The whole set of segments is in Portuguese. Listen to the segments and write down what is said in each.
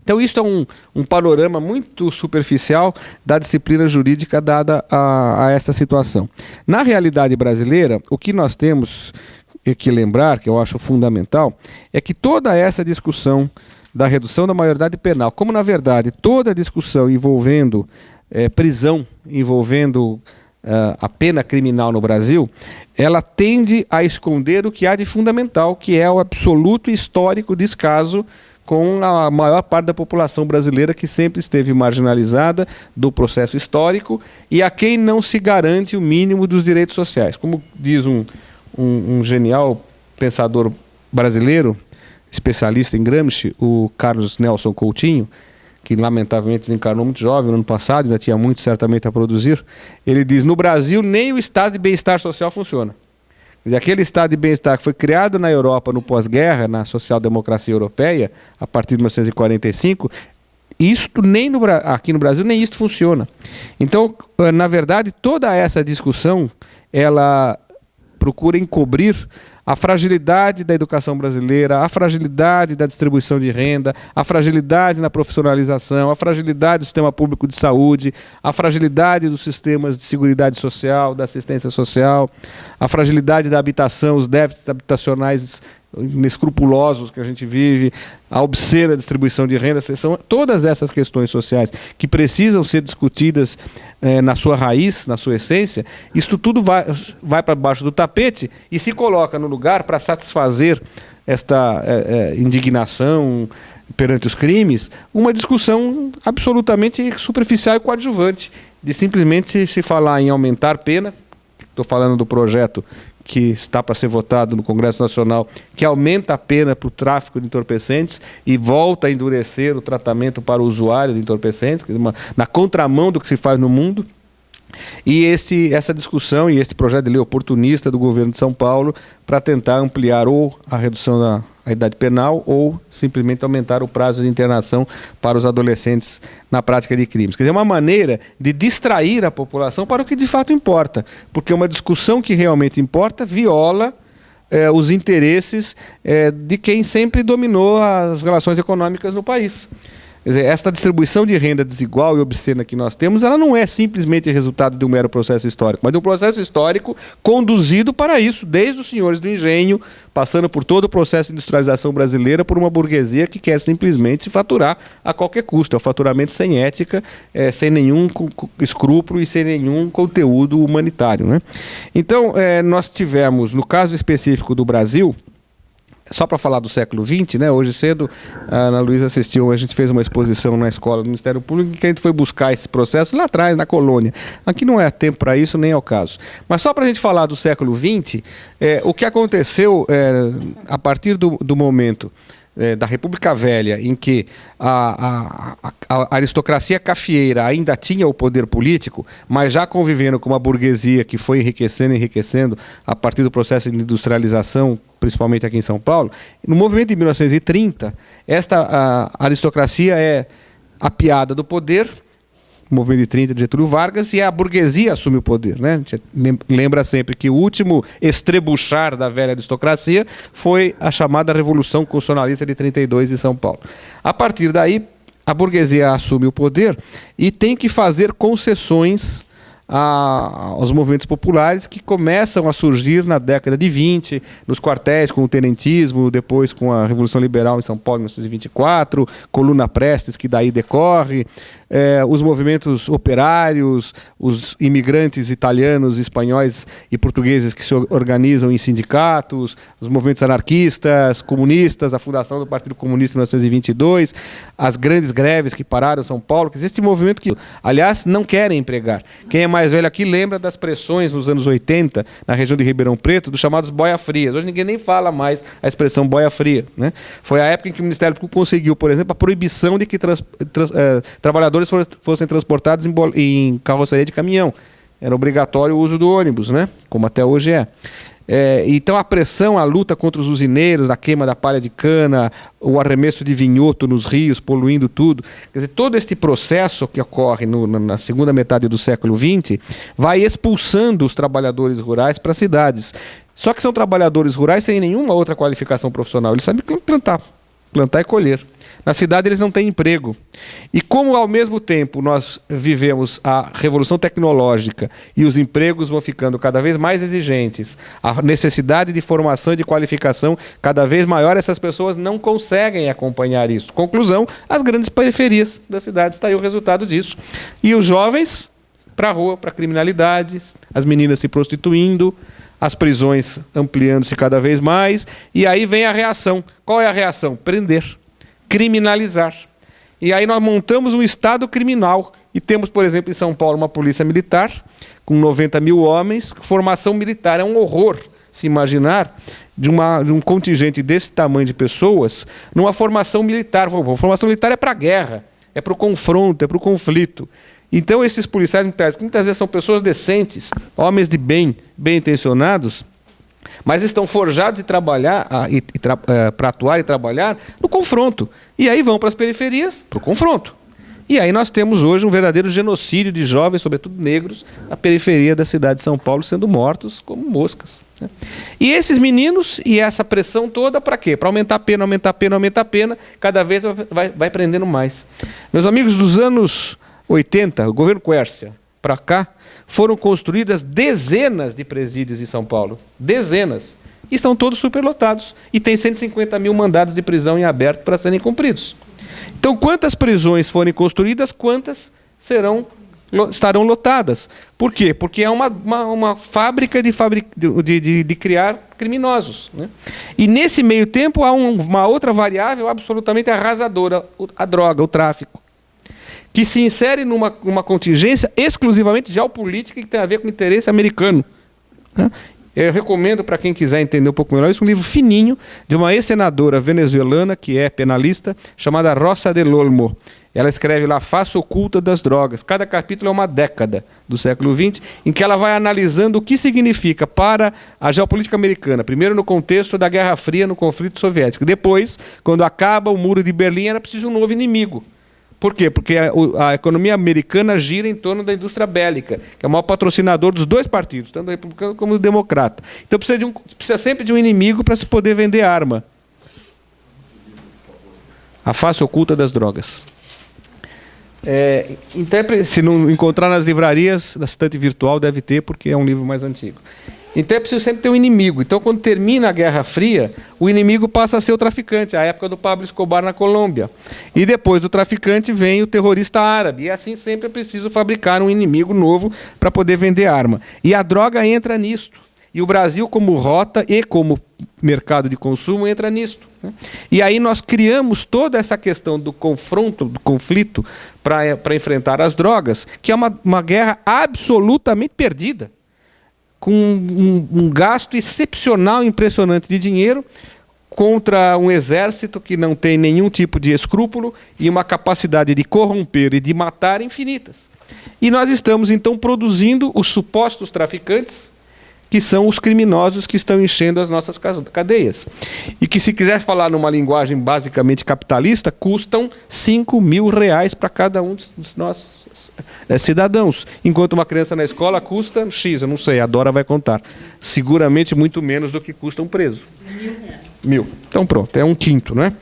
Então isso é um panorama muito superficial da disciplina jurídica dada a esta situação. Na realidade brasileira, o que nós temos que lembrar, que eu acho fundamental, é que toda essa discussão da redução da maioridade penal, como na verdade toda a discussão envolvendo prisão, envolvendo a pena criminal no Brasil, ela tende a esconder o que há de fundamental, que é o absoluto histórico descaso com a maior parte da população brasileira que sempre esteve marginalizada do processo histórico e a quem não se garante o mínimo dos direitos sociais. Como diz um genial pensador brasileiro, especialista em Gramsci, o Carlos Nelson Coutinho, que lamentavelmente desencarnou muito jovem no ano passado, ainda tinha muito certamente a produzir, ele diz: no Brasil nem o estado de bem-estar social funciona. E aquele estado de bem-estar que foi criado na Europa no pós-guerra, na social-democracia europeia, a partir de 1945, isto aqui no Brasil nem isto funciona. Então, na verdade, toda essa discussão, ela procura encobrir a fragilidade da educação brasileira, a fragilidade da distribuição de renda, a fragilidade na profissionalização, a fragilidade do sistema público de saúde, a fragilidade dos sistemas de seguridade social, da assistência social, a fragilidade da habitação, os déficits habitacionais inescrupulosos que a gente vive, a obscena distribuição de renda. São todas essas questões sociais que precisam ser discutidas na sua raiz, na sua essência. Isto tudo vai para baixo do tapete e se coloca no lugar para satisfazer esta indignação perante os crimes, uma discussão absolutamente superficial e coadjuvante, de simplesmente se falar em aumentar pena. Estou falando do projeto que está para ser votado no Congresso Nacional, que aumenta a pena para o tráfico de entorpecentes e volta a endurecer o tratamento para o usuário de entorpecentes, na contramão do que se faz no mundo. E essa discussão e esse projeto de lei oportunista do governo de São Paulo para tentar ampliar ou a redução da idade penal ou simplesmente aumentar o prazo de internação para os adolescentes na prática de crimes. Quer dizer, uma maneira de distrair a população para o que de fato importa, porque uma discussão que realmente importa viola os interesses de quem sempre dominou as relações econômicas no país. Quer dizer, esta distribuição de renda desigual e obscena que nós temos, ela não é simplesmente resultado de um mero processo histórico, mas de um processo histórico conduzido para isso, desde os senhores do engenho, passando por todo o processo de industrialização brasileira, por uma burguesia que quer simplesmente se faturar a qualquer custo. É o faturamento sem ética, sem nenhum escrúpulo e sem nenhum conteúdo humanitário, né? Então, nós tivemos, no caso específico do Brasil, só para falar do século XX, né? Hoje cedo, a Ana Luísa assistiu, a gente fez uma exposição na escola do Ministério Público em que a gente foi buscar esse processo lá atrás, na colônia. Aqui não é tempo para isso, nem é o caso. Mas só para a gente falar do século XX, o que aconteceu a partir do momento da República Velha, em que a aristocracia cafieira ainda tinha o poder político, mas já convivendo com uma burguesia que foi enriquecendo a partir do processo de industrialização, principalmente aqui em São Paulo. No movimento de 1930, esta aristocracia é apiada do poder, movimento de 30 de Getúlio Vargas, e a burguesia assume o poder, né? A gente lembra sempre que o último estrebuchar da velha aristocracia foi a chamada Revolução Constitucionalista de 32 em São Paulo. A partir daí, a burguesia assume o poder e tem que fazer concessões aos movimentos populares que começam a surgir na década de 20, nos quartéis com o tenentismo, depois com a Revolução Liberal em São Paulo em 1924, Coluna Prestes, que daí decorre, os movimentos operários, os imigrantes italianos, espanhóis e portugueses que se organizam em sindicatos, os movimentos anarquistas, comunistas, a fundação do Partido Comunista em 1922, as grandes greves que pararam São Paulo. Quer dizer, este movimento que, aliás, não querem empregar. Quem é mais velho aqui lembra das pressões nos anos 80, na região de Ribeirão Preto, dos chamados boia-frias. Hoje ninguém nem fala mais a expressão boia-fria, né? Foi a época em que o Ministério Público conseguiu, por exemplo, a proibição de que trabalhadores fossem transportados em carroceria de caminhão. Era obrigatório o uso do ônibus, né? Como até hoje é. Então a pressão, a luta contra os usineiros, a queima da palha de cana, o arremesso de vinhoto nos rios, poluindo tudo. Quer dizer, todo este processo que ocorre na segunda metade do século XX vai expulsando os trabalhadores rurais para as cidades. Só que são trabalhadores rurais sem nenhuma outra qualificação profissional. Eles sabem plantar. plantar e colher. Na cidade eles não têm emprego. E como ao mesmo tempo nós vivemos a revolução tecnológica e os empregos vão ficando cada vez mais exigentes, a necessidade de formação e de qualificação cada vez maior, essas pessoas não conseguem acompanhar isso. Conclusão, as grandes periferias da cidade, está aí o resultado disso. E os jovens para a rua, para criminalidades, as meninas se prostituindo, as prisões ampliando-se cada vez mais, e aí vem a reação. Qual é a reação? Prender. Criminalizar. E aí nós montamos um Estado criminal. E temos, por exemplo, em São Paulo, uma polícia militar, com 90 mil homens, formação militar. É um horror se imaginar de um contingente desse tamanho de pessoas numa formação militar. A formação militar é para a guerra, é para o confronto, é para o conflito. Então esses policiais militares, que muitas vezes são pessoas decentes, homens de bem, bem intencionados, mas estão forjados de trabalhar, para atuar e trabalhar no confronto. E aí vão para as periferias, para o confronto. E aí nós temos hoje um verdadeiro genocídio de jovens, sobretudo negros, na periferia da cidade de São Paulo, sendo mortos como moscas, né? E esses meninos, e essa pressão toda, para quê? Para aumentar a pena, aumentar a pena, aumentar a pena, cada vez vai prendendo mais. Meus amigos, dos anos 80, o governo Quércia, para cá, foram construídas dezenas de presídios em São Paulo. Dezenas. E estão todos superlotados. E tem 150 mil mandados de prisão em aberto para serem cumpridos. Então, quantas prisões forem construídas, quantas estarão lotadas? Por quê? Porque é uma fábrica de criar criminosos, né? E nesse meio tempo há uma outra variável absolutamente arrasadora, a droga, o tráfico, que se insere numa contingência exclusivamente geopolítica que tem a ver com o interesse americano, né? Eu recomendo para quem quiser entender um pouco melhor isso, um livro fininho de uma ex-senadora venezuelana, que é penalista, chamada Rosa del Olmo. Ela escreve lá, Face Oculta das Drogas. Cada capítulo é uma década do século XX, em que ela vai analisando o que significa para a geopolítica americana. Primeiro no contexto da Guerra Fria, no conflito soviético. Depois, quando acaba o Muro de Berlim, era preciso um novo inimigo. Por quê? Porque a economia americana gira em torno da indústria bélica, que é o maior patrocinador dos dois partidos, tanto do republicano como do democrata. Então precisa sempre de um inimigo para se poder vender arma. A Face Oculta das Drogas. Se não encontrar nas livrarias, na estante virtual deve ter, porque é um livro mais antigo. Então é preciso sempre ter um inimigo. Então, quando termina a Guerra Fria, o inimigo passa a ser o traficante, a época do Pablo Escobar na Colômbia. E depois do traficante vem o terrorista árabe. E assim sempre é preciso fabricar um inimigo novo para poder vender arma. E a droga entra nisto. E o Brasil, como rota e como mercado de consumo, entra nisto, né? E aí nós criamos toda essa questão do confronto, do conflito, para enfrentar as drogas, que é uma guerra absolutamente perdida, com um gasto excepcional, impressionante de dinheiro, contra um exército que não tem nenhum tipo de escrúpulo e uma capacidade de corromper e de matar infinitas. E nós estamos, então, produzindo os supostos traficantes, que são os criminosos que estão enchendo as nossas cadeias. E que, se quiser falar numa linguagem basicamente capitalista, custam R$5.000 para cada um dos nossos cidadãos. Enquanto uma criança na escola custa X, eu não sei, a Dora vai contar. Seguramente muito menos do que custa um preso. R$1.000. Então pronto, é um quinto, não é?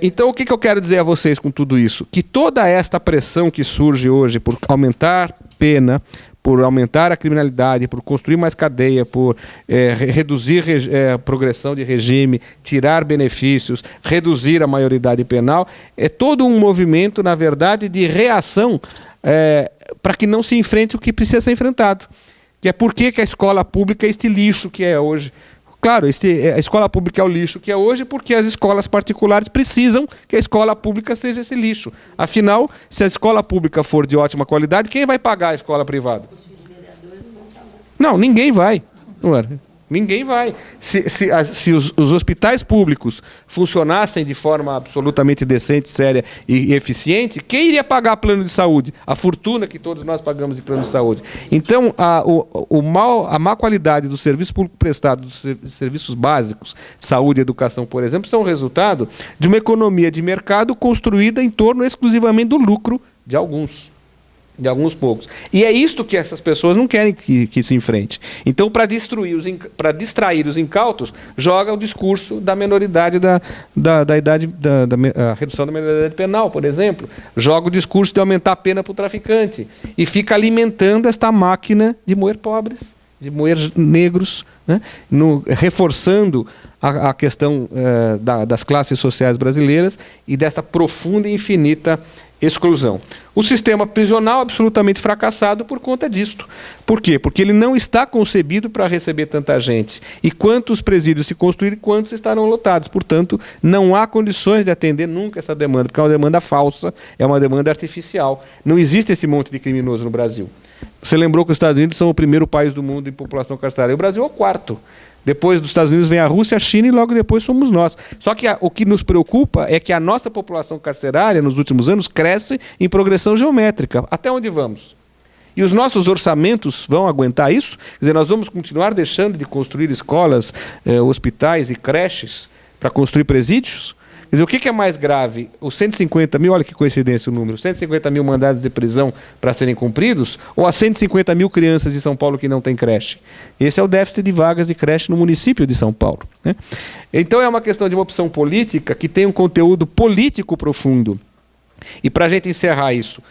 Então o que eu quero dizer a vocês com tudo isso? Que toda esta pressão que surge hoje por aumentar pena, por aumentar a criminalidade, por construir mais cadeia, por reduzir progressão de regime, tirar benefícios, reduzir a maioridade penal, é todo um movimento, na verdade, de reação para que não se enfrente o que precisa ser enfrentado. Que é por que a escola pública é este lixo que é hoje. Claro, a escola pública é o lixo que é hoje porque as escolas particulares precisam que a escola pública seja esse lixo. Afinal, se a escola pública for de ótima qualidade, quem vai pagar a escola privada? Não, ninguém vai. Não é? Ninguém vai. Se os hospitais públicos funcionassem de forma absolutamente decente, séria e eficiente, quem iria pagar plano de saúde? A fortuna que todos nós pagamos de plano de saúde. Então, a má qualidade do serviço público prestado, dos serviços básicos, saúde e educação, por exemplo, são resultado de uma economia de mercado construída em torno exclusivamente do lucro de alguns. De alguns poucos. E é isto que essas pessoas não querem que se enfrente. Então, para distrair os incautos, joga o discurso da menoridade da idade, a redução da menoridade penal, por exemplo. Joga o discurso de aumentar a pena para o traficante. E fica alimentando esta máquina de moer pobres, de moer negros, né? Reforçando a questão das classes sociais brasileiras e desta profunda e infinita exclusão. O sistema prisional absolutamente fracassado por conta disto. Por quê? Porque ele não está concebido para receber tanta gente. E quantos presídios se construírem, quantos estarão lotados. Portanto, não há condições de atender nunca essa demanda, porque é uma demanda falsa, é uma demanda artificial. Não existe esse monte de criminoso no Brasil. Você lembrou que os Estados Unidos são o primeiro país do mundo em população carcerária. O Brasil é o quarto. Depois dos Estados Unidos vem a Rússia, a China e logo depois somos nós. Só que o que nos preocupa é que a nossa população carcerária, nos últimos anos, cresce em progressão geométrica. Até onde vamos? E os nossos orçamentos vão aguentar isso? Quer dizer, nós vamos continuar deixando de construir escolas, hospitais e creches para construir presídios? Quer dizer, o que é mais grave? Os 150 mil, olha que coincidência o número, 150 mil mandados de prisão para serem cumpridos, ou as 150 mil crianças de São Paulo que não têm creche? Esse é o déficit de vagas de creche no município de São Paulo, né? Então é uma questão de uma opção política que tem um conteúdo político profundo. E para a gente encerrar isso,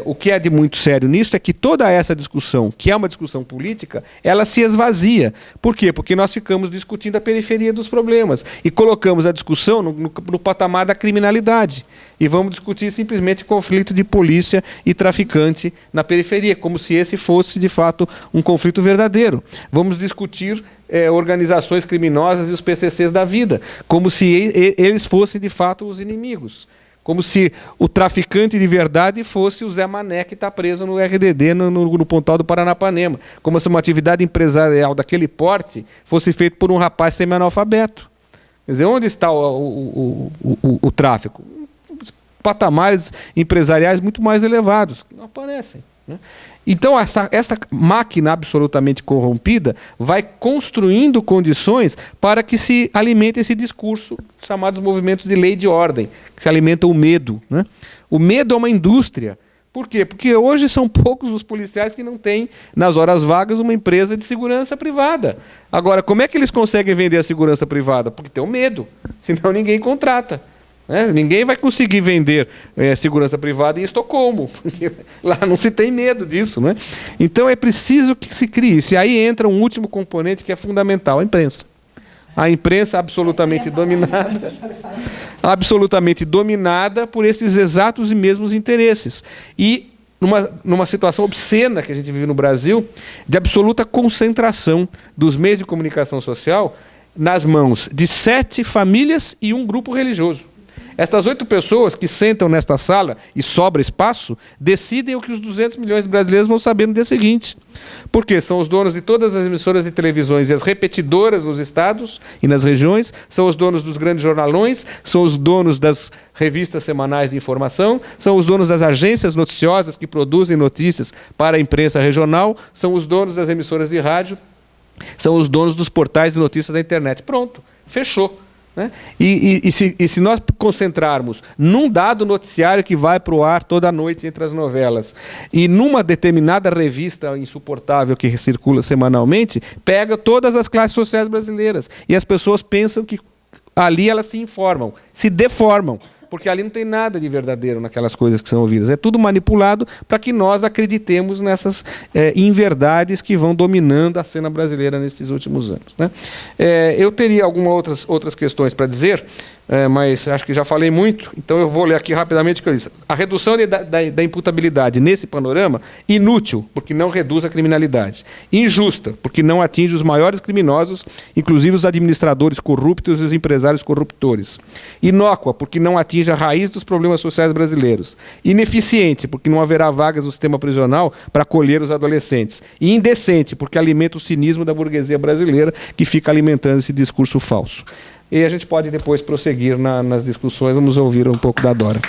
o que é de muito sério nisso é que toda essa discussão, que é uma discussão política, ela se esvazia. Por quê? Porque nós ficamos discutindo a periferia dos problemas e colocamos a discussão no patamar da criminalidade. E vamos discutir simplesmente conflito de polícia e traficante na periferia, como se esse fosse, de fato, um conflito verdadeiro. Vamos discutir organizações criminosas e os PCCs da vida, como se eles fossem, de fato, os inimigos. Como se o traficante de verdade fosse o Zé Mané que está preso no RDD, no Pontal do Paranapanema. Como se uma atividade empresarial daquele porte fosse feita por um rapaz semi-analfabeto. Quer dizer, onde está o tráfico? Patamares empresariais muito mais elevados, que não aparecem, né? Então, essa máquina absolutamente corrompida vai construindo condições para que se alimente esse discurso, chamados movimentos de lei e de ordem, que se alimentam o medo, né? O medo é uma indústria. Por quê? Porque hoje são poucos os policiais que não têm, nas horas vagas, uma empresa de segurança privada. Agora, como é que eles conseguem vender a segurança privada? Porque tem o medo, senão ninguém contrata. Ninguém vai conseguir vender segurança privada em Estocolmo, porque lá não se tem medo disso, né? Então é preciso que se crie isso. E aí entra um último componente que é fundamental, a imprensa. A imprensa absolutamente dominada por esses exatos e mesmos interesses. E numa situação obscena que a gente vive no Brasil, de absoluta concentração dos meios de comunicação social nas mãos de 7 famílias e um grupo religioso. Estas 8 pessoas que sentam nesta sala e sobra espaço, decidem o que os 200 milhões de brasileiros vão saber no dia seguinte. Porque são os donos de todas as emissoras de televisões e as repetidoras nos estados e nas regiões, são os donos dos grandes jornalões, são os donos das revistas semanais de informação, são os donos das agências noticiosas que produzem notícias para a imprensa regional, são os donos das emissoras de rádio, são os donos dos portais de notícias da internet. Pronto, fechou. Né? E se nós concentrarmos num dado noticiário que vai para o ar toda noite entre as novelas e numa determinada revista insuportável que circula semanalmente, pega todas as classes sociais brasileiras e as pessoas pensam que ali elas se informam, se deformam, porque ali não tem nada de verdadeiro naquelas coisas que são ouvidas. É tudo manipulado para que nós acreditemos nessas inverdades que vão dominando a cena brasileira nesses últimos anos, né? Eu teria algumas outras questões para dizer, mas acho que já falei muito, então eu vou ler aqui rapidamente o que eu disse. A redução da imputabilidade nesse panorama, inútil, porque não reduz a criminalidade. Injusta, porque não atinge os maiores criminosos, inclusive os administradores corruptos e os empresários corruptores. Inócua, porque não atinge a raiz dos problemas sociais brasileiros. Ineficiente, porque não haverá vagas no sistema prisional para acolher os adolescentes. E indecente, porque alimenta o cinismo da burguesia brasileira, que fica alimentando esse discurso falso. E a gente pode depois prosseguir nas discussões. Vamos ouvir um pouco da Dora.